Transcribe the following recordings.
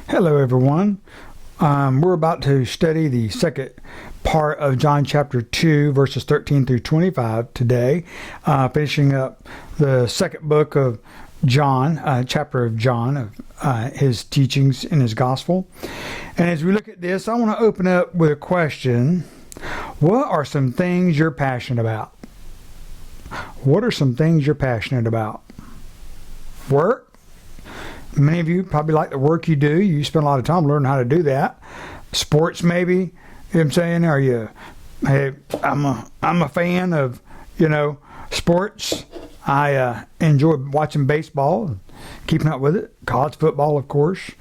Hello, everyone. We're about to study the second part of John chapter 2, verses 13 through 25 today, finishing up the second book of John, chapter of John, of his teachings in his gospel. And as we look at this, I want to open up with a question. What are some things you're passionate about? What are some things you're passionate about? Work? Many of you probably like the work you do. You spend a lot of time learning how to do that. Sports, maybe. You know what I'm saying? Are you? Hey, I'm a fan of, sports. I enjoy watching baseball and keeping up with it. College football, of course.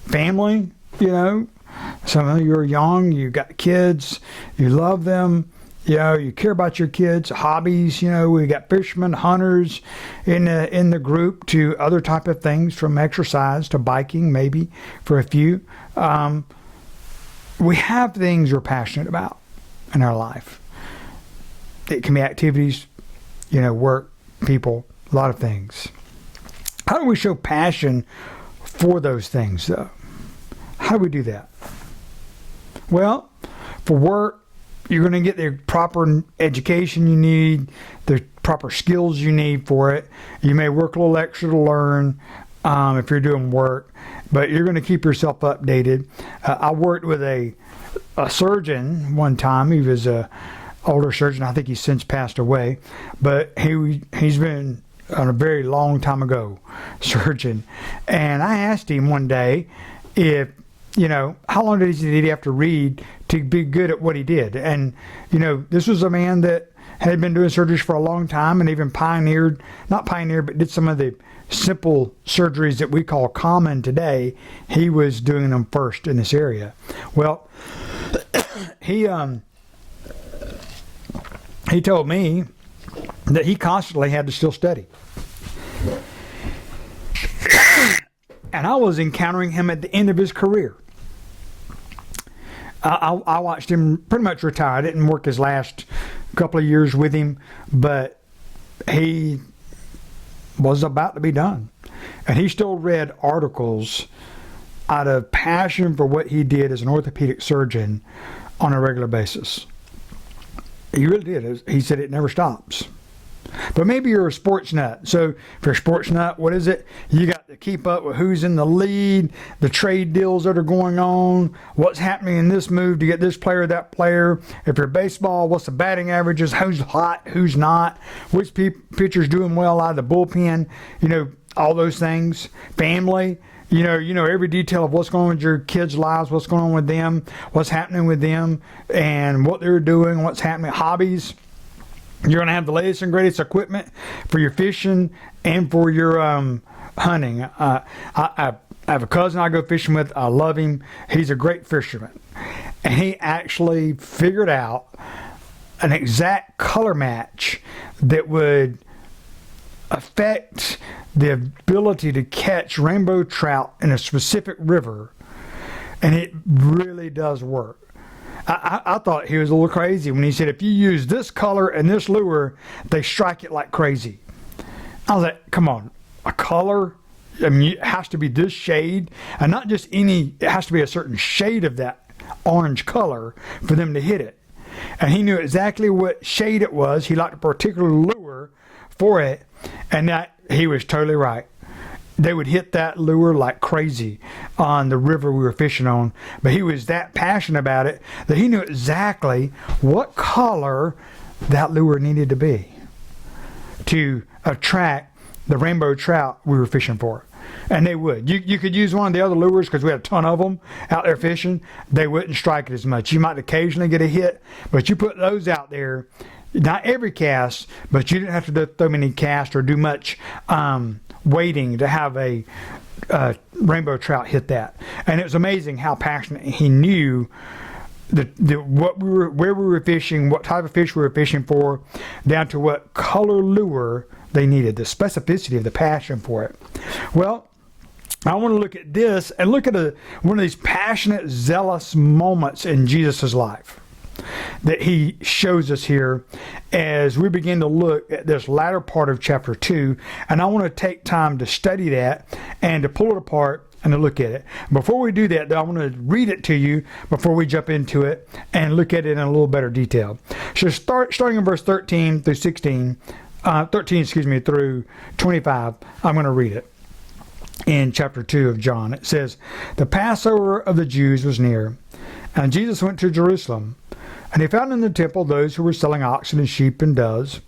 Family, Some of you are young. You got kids. You love them. You care about your kids, hobbies. We got fishermen, hunters in the group, to other type of things, from exercise to biking, maybe for a few. We have things we're passionate about in our life. It can be activities, work, people, a lot of things. How do we show passion for those things, though? How do we do that? Well, for work, you're going to get the proper education you need, the proper skills you need for it. You may work a little extra to learn if you're doing work, but you're going to keep yourself updated. I worked with a surgeon one time. He was an older surgeon. I think he's since passed away, but he's been a very long time ago surgeon. And I asked him one day if, how long did he have to read to be good at what he did? And, this was a man that had been doing surgeries for a long time and even but did some of the simple surgeries that we call common today. He was doing them first in this area. Well, he told me that he constantly had to still study. And I was encountering him at the end of his career. I watched him pretty much retire. I didn't work his last couple of years with him, but he was about to be done. And he still read articles out of passion for what he did as an orthopedic surgeon on a regular basis. He really did. He said it never stops. But maybe you're a sports nut. So if you're a sports nut, what is it? You got to keep up with who's in the lead, the trade deals that are going on, what's happening in this move to get this player, that player. If you're baseball, what's the batting averages, who's hot, who's not, which pitcher's doing well out of the bullpen, all those things. Family, every detail of what's going on with your kids' lives, what's going on with them, what's happening with them, and what they're doing, what's happening. Hobbies. You're going to have the latest and greatest equipment for your fishing and for your hunting. I have a cousin I go fishing with. I love him. He's a great fisherman. And he actually figured out an exact color match that would affect the ability to catch rainbow trout in a specific river. And it really does work. I thought he was a little crazy when he said, if you use this color and this lure, they strike it like crazy. I was like, come on, a color? I mean, it has to be this shade, and not just any, it has to be a certain shade of that orange color for them to hit it. And he knew exactly what shade it was. He liked a particular lure for it, and that he was totally right. They would hit that lure like crazy on the river we were fishing on. But he was that passionate about it that he knew exactly what color that lure needed to be to attract the rainbow trout we were fishing for. And they would. You could use one of the other lures because we had a ton of them out there fishing. They wouldn't strike it as much. You might occasionally get a hit, but you put those out there, not every cast, but you didn't have to throw many casts or do much waiting to have a rainbow trout hit that. And it was amazing how passionate he knew where we were fishing, what type of fish we were fishing for, down to what color lure they needed, the specificity of the passion for it. Well, I want to look at this and look at one of these passionate, zealous moments in Jesus' life that he shows us here as we begin to look at this latter part of chapter 2. And I want to take time to study that and to pull it apart and to look at it. Before we do that, though, I want to read it to you before we jump into it and look at it in a little better detail. So starting in verse 13 through 16, 13, through 25, I'm going to read it. In chapter 2 of John, it says, "The Passover of the Jews was near, and Jesus went to Jerusalem. And he found in the temple those who were selling oxen and sheep and doves,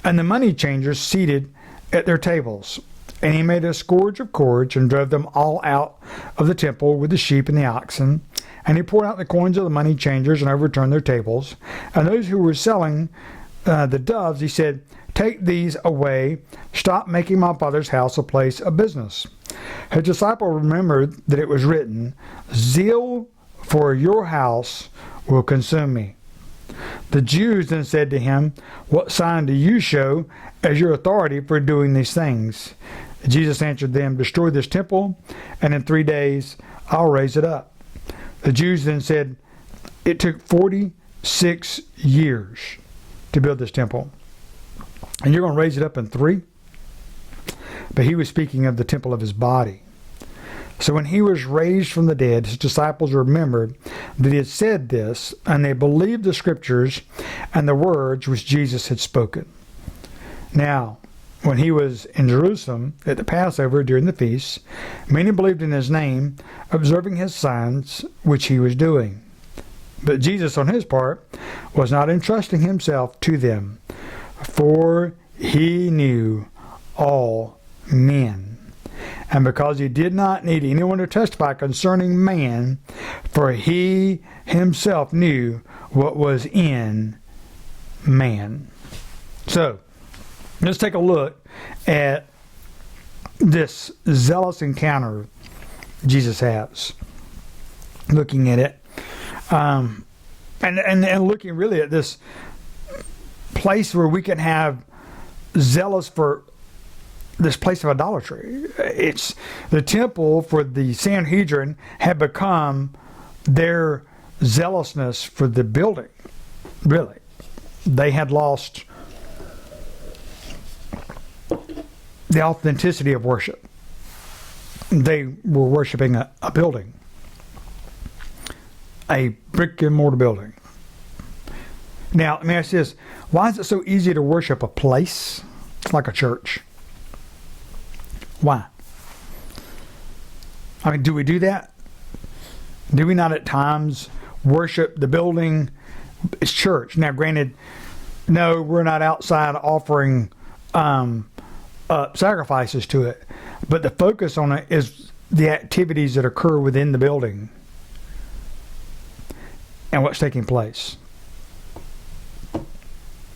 and the money changers seated at their tables. And he made a scourge of cords and drove them all out of the temple with the sheep and the oxen. And he poured out the coins of the money changers and overturned their tables. And those who were selling the doves, he said, 'Take these away. Stop making my Father's house a place of business.' His disciple remembered that it was written, 'Zeal for your house will consume me.' The Jews then said to him, 'What sign do you show as your authority for doing these things?' Jesus answered them, 'Destroy this temple, and in 3 days I'll raise it up.' The Jews then said, 'It took 46 years to build this temple, and you're going to raise it up in 3? But he was speaking of the temple of his body. So when he was raised from the dead, his disciples remembered that he had said this, and they believed the scriptures and the words which Jesus had spoken. Now, when he was in Jerusalem at the Passover during the feast, many believed in his name, observing his signs which he was doing. But Jesus, on his part, was not entrusting himself to them, for he knew all men. And because he did not need anyone to testify concerning man, for he himself knew what was in man." So, let's take a look at this zealous encounter Jesus has. Looking at it, and looking really at this place where we can have zealous for this place of idolatry. It's the temple for the Sanhedrin had become their zealousness for the building. Really, they had lost the authenticity of worship. They were worshiping a building, a brick and mortar building. Now, let me ask this: why is it so easy to worship a place like a church? Why? I mean, do we do that? Do we not at times worship the building? It's church. Now, granted, no, we're not outside offering sacrifices to it, but the focus on it is the activities that occur within the building and what's taking place.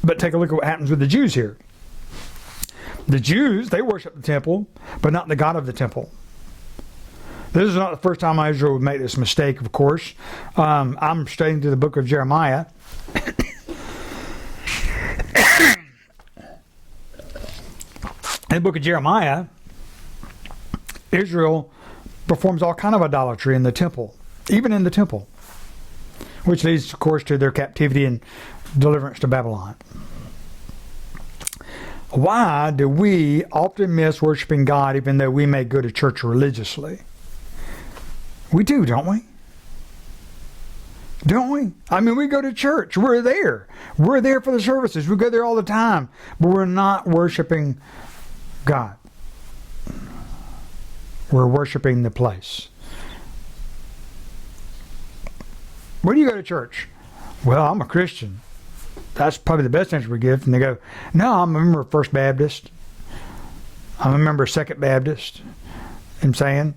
But take a look at what happens with the Jews here. The Jews, they worship the temple, but not the God of the temple. This is not the first time Israel would make this mistake, of course. I'm studying through the book of Jeremiah. In the book of Jeremiah, Israel performs all kind of idolatry in the temple, even in the temple, which leads, of course, to their captivity and deliverance to Babylon. Why do we often miss worshiping God even though we may go to church religiously? We do, don't we? Don't we? I mean, we go to church. We're there. We're there for the services. We go there all the time. But we're not worshiping God. We're worshiping the place. Where do you go to church? Well, I'm a Christian. That's probably the best answer we give. And they go, no, I'm a member of First Baptist. I'm a member of Second Baptist. I'm saying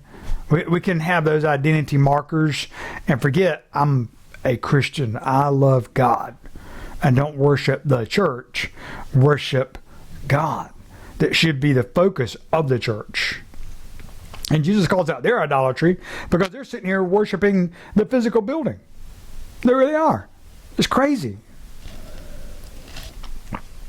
we can have those identity markers and forget I'm a Christian. I love God. And don't worship the church. Worship God. That should be the focus of the church. And Jesus calls out their idolatry because they're sitting here worshiping the physical building. They really are. It's crazy.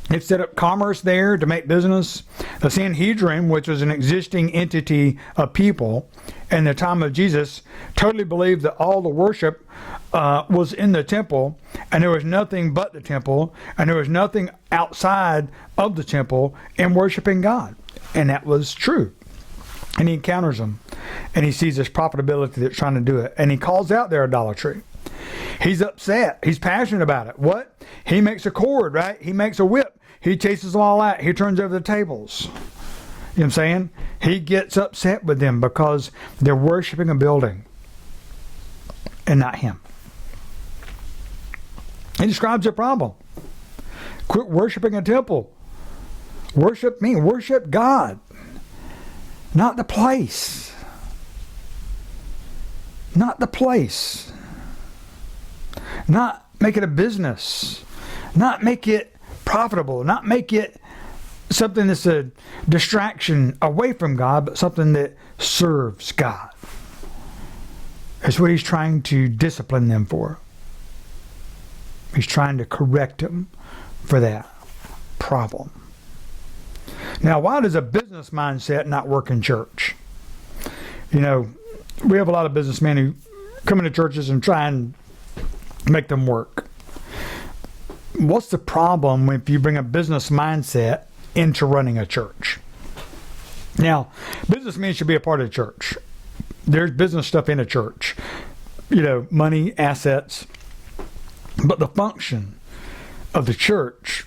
They've set up commerce there to make business. The Sanhedrin, which was an existing entity of people in the time of Jesus, totally believed that all the worship was in the temple, and there was nothing but the temple, and there was nothing outside of the temple in worshiping God. And that was true. And he encounters them. and he sees this profitability that's trying to do it, and he calls out their idolatry. He's upset. He's passionate about it. What? He makes a cord, right? He makes a whip. He chases them all out. He turns over the tables. You know what I'm saying? He gets upset with them because they're worshiping a building and not him. He describes a problem. Quit worshiping a temple. Worship me. Worship God. Not the place. Not the place. Not make it a business. Not make it profitable. Not make it something that's a distraction away from God, but something that serves God. That's what he's trying to discipline them for. He's trying to correct them for that problem. Now, why does a business mindset not work in church? You know, we have a lot of businessmen who come into churches and try and make them work. What's the problem if you bring a business mindset into running a church? Now, businessmen should be a part of the church. There's business stuff in a church. You know, money, assets. But the function of the church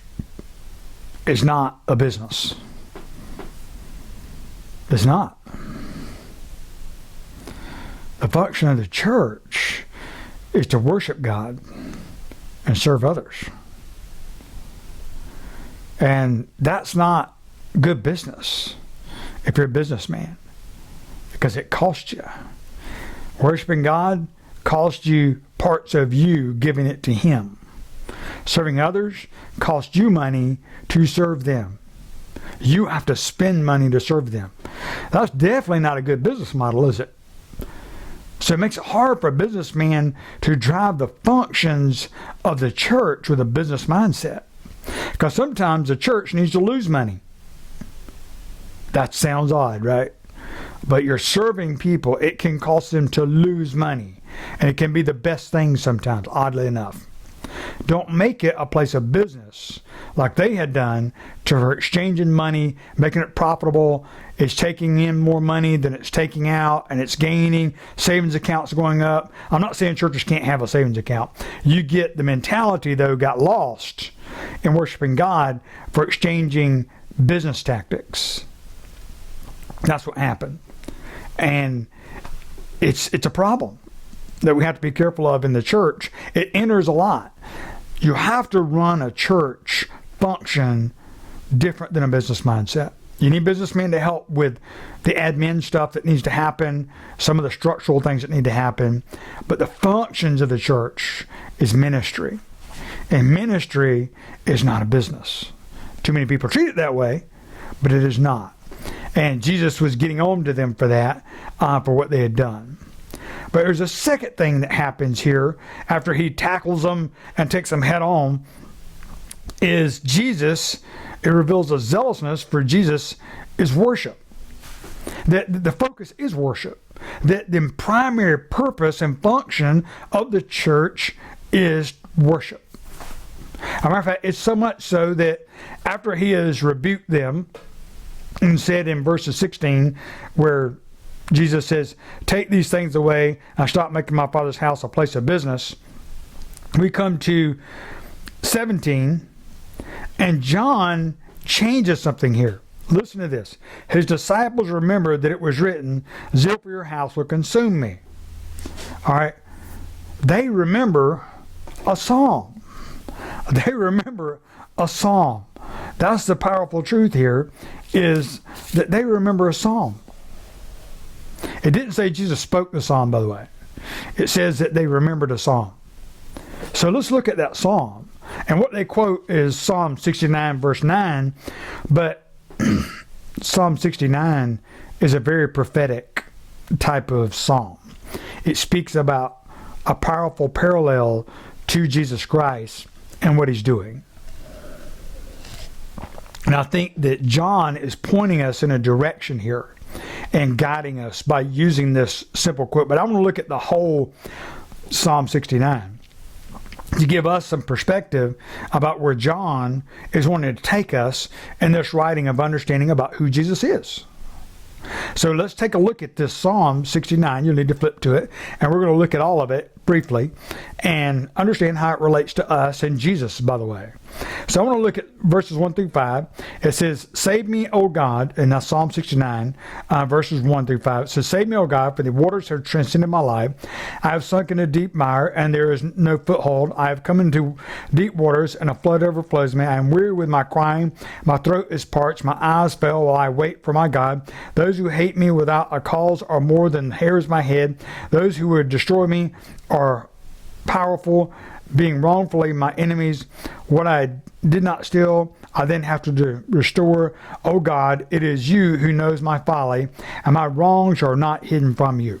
is not a business. It's not. The function of the church is to worship God and serve others. And that's not good business if you're a businessman, because it costs you. Worshiping God costs you parts of you giving it to Him. Serving others costs you money to serve them. You have to spend money to serve them. That's definitely not a good business model, is it? So it makes it hard for a businessman to drive the functions of the church with a business mindset. Because sometimes the church needs to lose money. That sounds odd, right? But you're serving people, it can cost them to lose money. And it can be the best thing sometimes, oddly enough. Don't make it a place of business like they had done to exchanging money, making it profitable. It's taking in more money than it's taking out, and it's gaining. Savings accounts going up. I'm not saying churches can't have a savings account. You get the mentality, though, got lost in worshiping God for exchanging business tactics. That's what happened. And it's a problem that we have to be careful of in the church. It enters a lot. You have to run a church function different than a business mindset. You need businessmen to help with the admin stuff that needs to happen, some of the structural things that need to happen. But the functions of the church is ministry. And ministry is not a business. Too many people treat it that way, but it is not. And Jesus was getting on to them for that, for what they had done. But there's a second thing that happens here after he tackles them and takes them head on, is Jesus, it reveals a zealousness for Jesus is worship. That the focus is worship. That the primary purpose and function of the church is worship. As a matter of fact, it's so much so that after he has rebuked them and said in verses 16, where Jesus says, take these things away and stop making my Father's house a place of business. We come to 17, and John changes something here. Listen to this. His disciples remembered that it was written, zeal for your house will consume me. All right. They remember a psalm. They remember a psalm. That's the powerful truth here, is that they remember a psalm. It didn't say Jesus spoke the psalm, by the way. It says that they remembered a psalm. So let's look at that psalm. And what they quote is Psalm 69, verse 9. But Psalm 69 is a very prophetic type of psalm. It speaks about a powerful parallel to Jesus Christ and what he's doing. And I think that John is pointing us in a direction here and guiding us by using this simple quote. But I want to look at the whole Psalm 69 to give us some perspective about where John is wanting to take us in this writing of understanding about who Jesus is. So let's take a look at this Psalm 69. You'll need to flip to it. And we're going to look at all of it briefly and understand how it relates to us and Jesus, by the way. So I want to look at verses 1 through 5. It says, save me, O God, and that's Psalm 69, verses 1 through 5. It says, save me, O God, for the waters have transcended my life. I have sunk into deep mire, and there is no foothold. I have come into deep waters, and a flood overflows me. I am weary with my crying. My throat is parched. My eyes fail while I wait for my God. Those who hate me without a cause are more than hairs of my head. Those who would destroy me are powerful, being wrongfully my enemies. What I did not steal, I then have to restore. O God, it is you who knows my folly, and my wrongs are not hidden from you.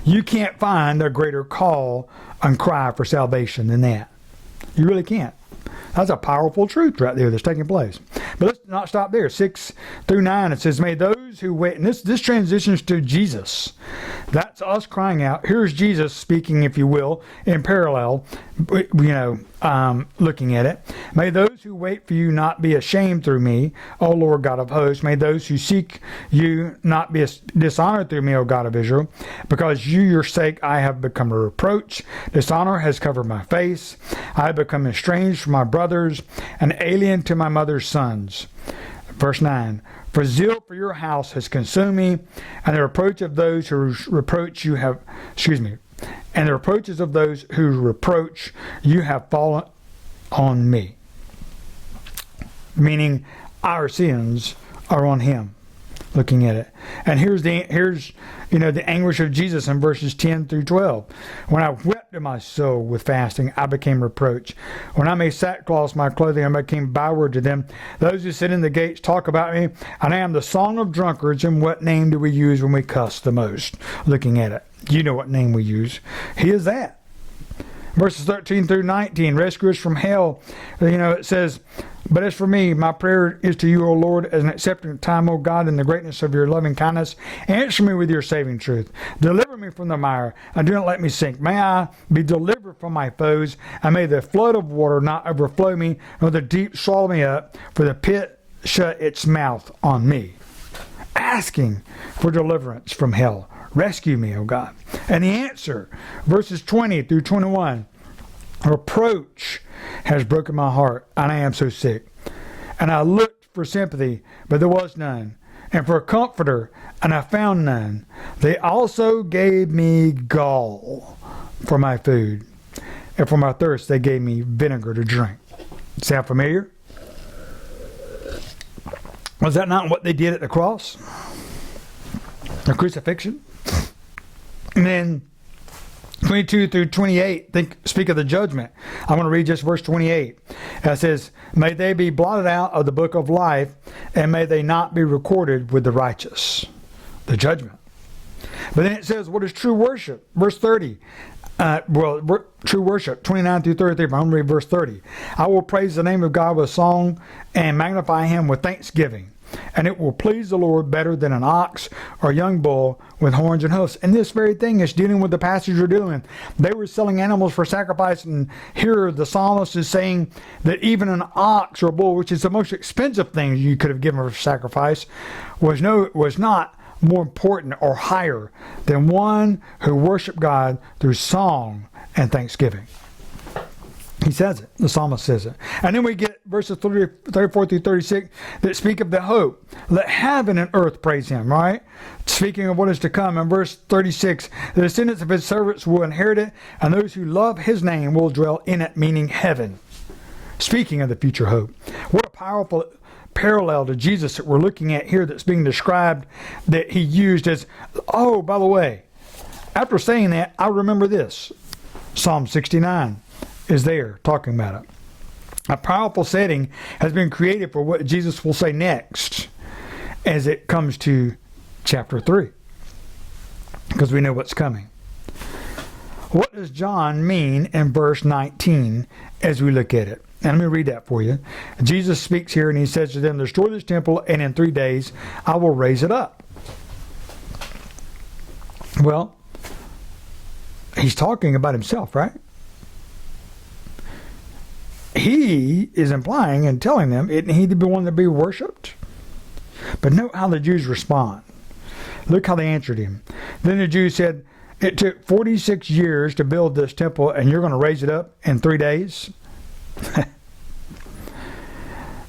You can't find a greater call and cry for salvation than that. You really can't. That's a powerful truth right there that's taking place. But let's not stop there. 6 through 9, it says, may those who wait, and this transitions to Jesus. That's us crying out. Here's Jesus speaking, if you will, in parallel, looking at it. May those who wait for you not be ashamed through me, O Lord God of hosts. May those who seek you not be dishonored through me, O God of Israel. Because your sake I have become a reproach. Dishonor has covered my face. I have become estranged from my brothers, an alien to my mother's sons. Verse 9, for zeal for your house has consumed me, and the reproach of those who reproach you have, and the reproaches of those who reproach you have fallen on me. Meaning our sins are on him. Looking at it. And here's the anguish of Jesus in verses 10 through 12. When I wept in my soul with fasting, I became reproach. When I made sackcloth my clothing, I became byword to them. Those who sit in the gates talk about me, and I am the song of drunkards. And what name do we use when we cuss the most? Looking at it. You know what name we use. He is that. Verses 13 through 19, rescue us from hell. It says, but as for me, my prayer is to you, O Lord, as an accepting time, O God, in the greatness of your loving kindness. Answer me with your saving truth. Deliver me from the mire, and do not let me sink. May I be delivered from my foes, and may the flood of water not overflow me, nor the deep swallow me up, for the pit shut its mouth on me. Asking for deliverance from hell. Rescue me, O God. And the answer, verses 20 through 21, reproach has broken my heart, and I am so sick. And I looked for sympathy, but there was none, and for a comforter, and I found none. They also gave me gall for my food, and for my thirst they gave me vinegar to drink. Sound familiar? Was that not what they did at the cross? The crucifixion? And then 22 through 28 speak of the judgment. I'm going to read just verse 28. It says, may they be blotted out of the book of life, and may they not be recorded with the righteous. The judgment. But then it says, what is true worship? Verse 30. True worship, 29 through 33. I'm going to read verse 30. I will praise the name of God with song and magnify him with thanksgiving. And it will please the Lord better than an ox or a young bull with horns and hoofs. And this very thing is dealing with the passage we're dealing with. They were selling animals for sacrifice, and here the psalmist is saying that even an ox or a bull, which is the most expensive thing you could have given for sacrifice, was not more important or higher than one who worshiped God through song and thanksgiving. He says it. The psalmist says it. And then we get verses 34 through 36 that speak of the hope. Let heaven and earth praise him, right? Speaking of what is to come. In verse 36, the descendants of his servants will inherit it, and those who love his name will dwell in it, meaning heaven. Speaking of the future hope. What a powerful parallel to Jesus that we're looking at here that's being described, that he used as, oh, by the way, after saying that, I remember this. Psalm 69 is there talking about it. A powerful setting has been created for what Jesus will say next as it comes to chapter 3, because we know what's coming. What does John mean in verse 19 as we look at it? And let me read that for you. Jesus speaks here and he says to them, destroy this temple, and in 3 days I will raise it up. Well, he's talking about himself, right? He is implying and telling them, isn't he the one to be worshipped? But note how the Jews respond. Look how they answered him. Then the Jews said, it took 46 years to build this temple, and you're going to raise it up in 3 days?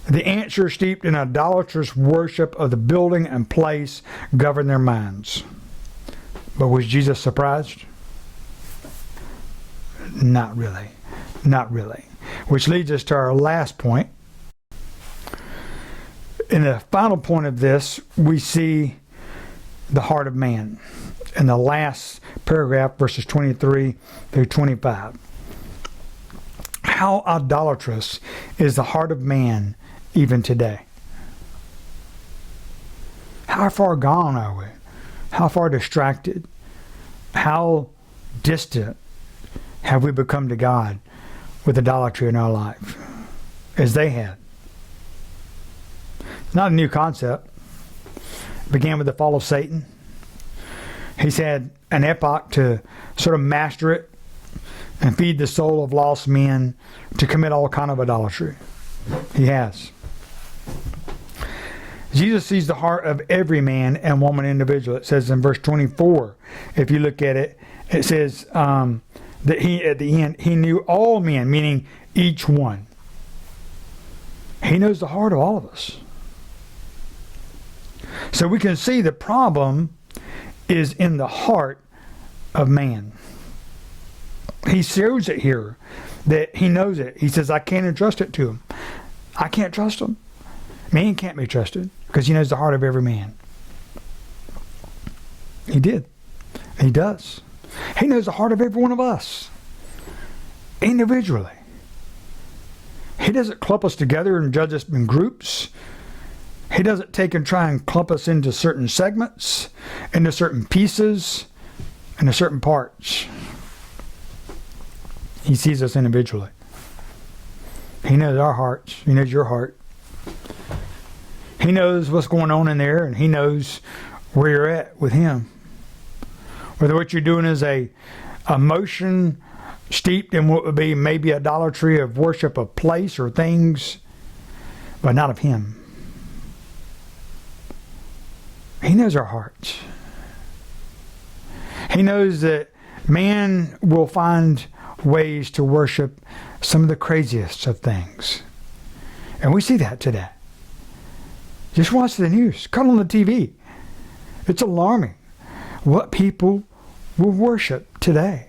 The answer, steeped in idolatrous worship of the building and place, governed their minds. But was Jesus surprised? Not really. Not really. Which leads us to our last point. In the final point of this, we see the heart of man. In the last paragraph, verses 23 through 25. How idolatrous is the heart of man even today? How far gone are we? How far distracted? How distant have we become to God with idolatry in our life, as they had? It's not a new concept. It began with the fall of Satan. He's had an epoch to sort of master it and feed the soul of lost men to commit all kind of idolatry. He has. Jesus sees the heart of every man and woman individual. It says in verse 24, if you look at it, it says that he, at the end, he knew all men, meaning each one. He knows the heart of all of us. So we can see the problem is in the heart of man. He shows it here, that he knows it. He says, I can't entrust it to him. I can't trust him. Man can't be trusted because he knows the heart of every man. He did. He does. He knows the heart of every one of us individually. He doesn't clump us together and judge us in groups. He doesn't take and try and clump us into certain segments, into certain pieces, into certain parts. He sees us individually. He knows our hearts. He knows your heart. He knows what's going on in there, and he knows where you're at with him. Whether what you're doing is a emotion steeped in what would be maybe idolatry of worship of place or things, but not of him. He knows our hearts. He knows that man will find ways to worship some of the craziest of things. And we see that today. Just watch the news. Cut on the TV. It's alarming what people will worship today.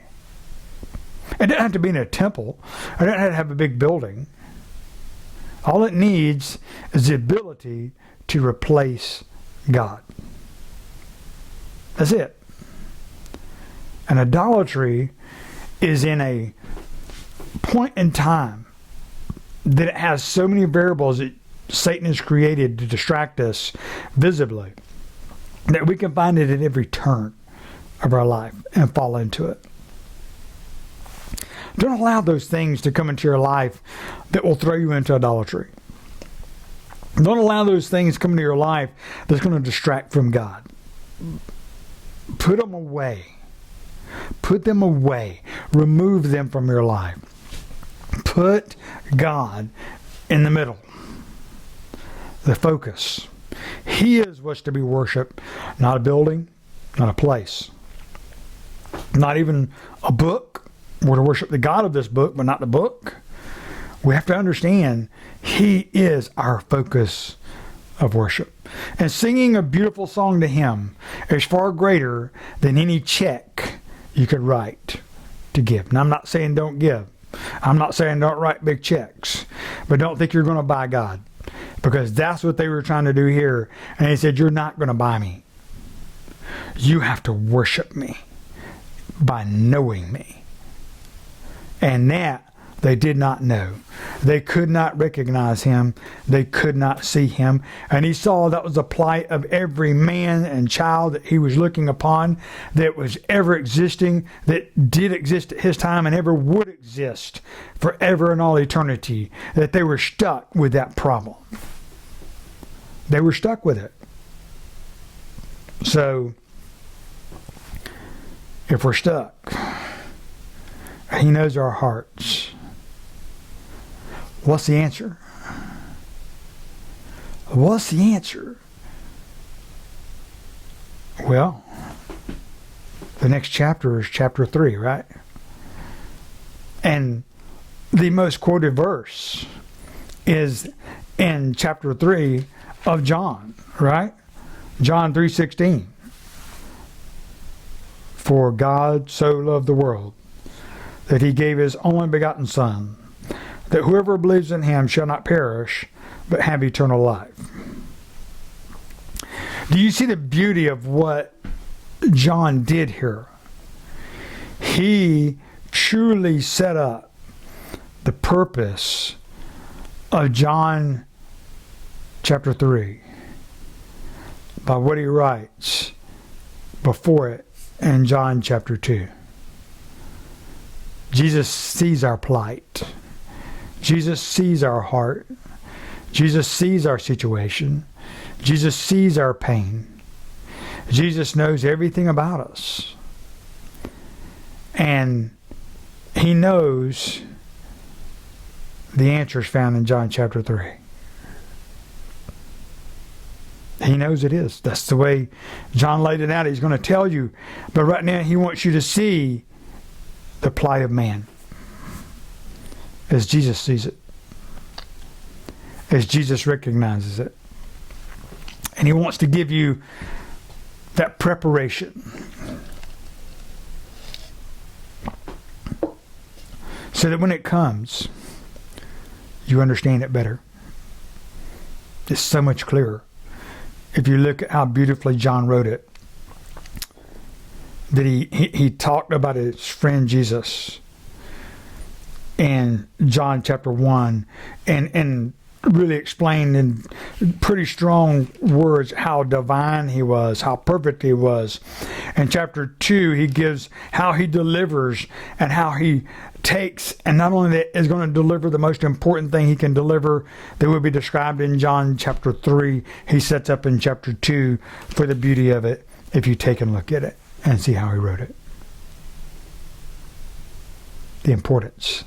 It doesn't have to be in a temple. It doesn't have to have a big building. All it needs is the ability to replace God. That's it. And idolatry is in a point in time that it has so many variables that Satan has created to distract us visibly that we can find it at every turn of our life and fall into it. Don't allow those things to come into your life that will throw you into idolatry. Don't allow those things come into your life that's going to distract from God. Put them away. Put them away. Remove them from your life. Put God in the middle. The focus. He is what's to be worshipped, not a building, not a place, not even a book. We're to worship the God of this book, but not the book. We have to understand He is our focus of worship. And singing a beautiful song to Him is far greater than any check you could write to give. Now, I'm not saying don't give. I'm not saying don't write big checks. But don't think you're going to buy God. Because that's what they were trying to do here. And He said, you're not going to buy me. You have to worship me by knowing me. And that they did not know. They could not recognize Him. They could not see Him. And He saw that was the plight of every man and child that He was looking upon, that was ever existing, that did exist at His time and ever would exist forever and all eternity, that they were stuck with that problem. They were stuck with it. So, if we're stuck, He knows our hearts. What's the answer? What's the answer? Well, the next chapter is chapter 3, right? And the most quoted verse is in chapter 3 of John, right? John 3:16. For God so loved the world that he gave his only begotten Son, that whoever believes in him shall not perish, but have eternal life. Do you see the beauty of what John did here? He truly set up the purpose of John chapter 3 by what he writes before it in John chapter 2. Jesus sees our plight. Jesus sees our heart. Jesus sees our situation. Jesus sees our pain. Jesus knows everything about us. And he knows the answers found in John chapter 3. He knows it is. That's the way John laid it out. He's going to tell you. But right now he wants you to see the plight of man as Jesus sees it, as Jesus recognizes it. And he wants to give you that preparation so that when it comes, you understand it better. It's so much clearer. If you look at how beautifully John wrote it, that he talked about his friend Jesus in John chapter 1 and really explained in pretty strong words how divine he was, how perfect he was. In chapter 2, he gives how he delivers and how he takes, and not only that, is going to deliver the most important thing he can deliver that will be described in John chapter 3. He sets up in chapter 2 for the beauty of it if you take and look at it and see how he wrote it. The importance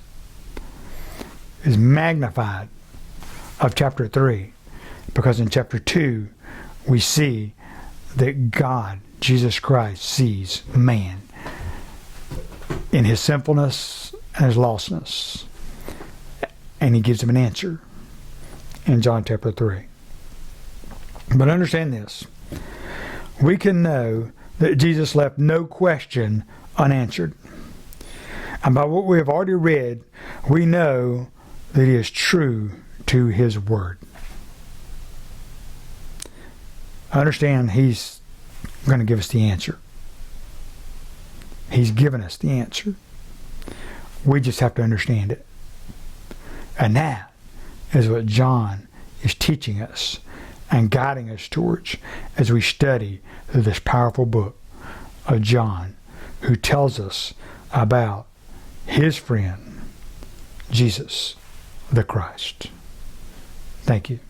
is magnified of chapter 3 because in chapter 2 we see that God, Jesus Christ, sees man in his sinfulness and his lostness, and he gives him an answer in John chapter 3. But understand this, we can know that Jesus left no question unanswered, and by what we have already read, we know that he is true to his word. Understand, he's going to give us the answer. He's given us the answer. We just have to understand it. And that is what John is teaching us and guiding us towards as we study through this powerful book of John, who tells us about his friend, Jesus the Christ. Thank you.